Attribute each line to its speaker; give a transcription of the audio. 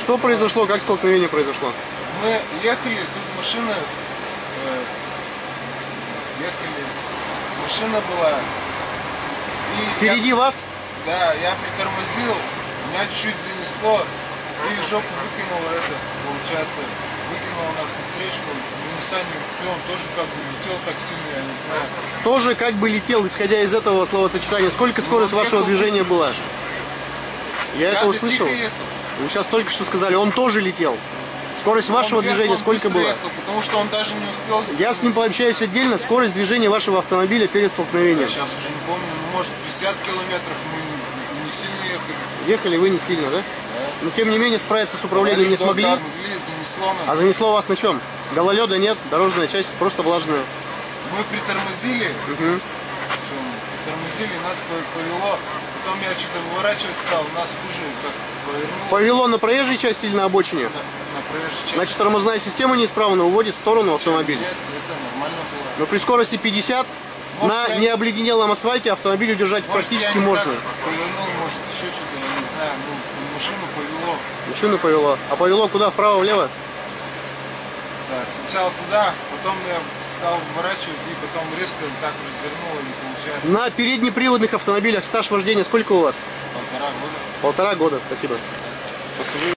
Speaker 1: Что произошло? Как столкновение произошло?
Speaker 2: Мы ехали, тут машина была. И
Speaker 1: Впереди вас?
Speaker 2: Да, я притормозил, меня чуть-чуть занесло и жопу выкинуло получается, выкинуло нас на встречку. Nissan, он тоже как бы летел так сильно, я не знаю.
Speaker 1: Тоже как бы летел, исходя из этого словосочетания. Сколько скорость вашего движения была? Я это услышал. Вы сейчас только что сказали, он тоже летел. Скорость вашего движения сколько была?
Speaker 2: Ехал, потому что он даже не успел.
Speaker 1: Я с ним пообщаюсь отдельно. Скорость движения вашего автомобиля перед столкновением.
Speaker 2: Я сейчас уже не помню, может 50 километров, мы не сильно ехали.
Speaker 1: Ехали вы не сильно, да? Да. Но тем не менее справиться с управлением не смогли.
Speaker 2: Занесло нас.
Speaker 1: А занесло вас на чем? Гололеда нет, дорожная часть просто влажная.
Speaker 2: Мы притормозили, нас повело. Потом я что-то выворачивать стал, нас хуже как повернуло.
Speaker 1: Повело на проезжей части или на обочине?
Speaker 2: На проезжей части.
Speaker 1: Значит, тормозная система неисправна, уводит в сторону автомобиль.
Speaker 2: Нет, это нормально было.
Speaker 1: Но при скорости 50 на необледенелом асфальте автомобиль удержать практически можно.
Speaker 2: Повернул, может еще что-то, я не знаю, машину повело.
Speaker 1: Машину повело. А повело куда? Вправо-влево?
Speaker 2: Так, сначала туда, потом я стал выворачивать и потом резко так развернул, и получается.
Speaker 1: На переднеприводных автомобилях стаж вождения сколько у вас?
Speaker 2: 1,5 года.
Speaker 1: 1,5 года, спасибо.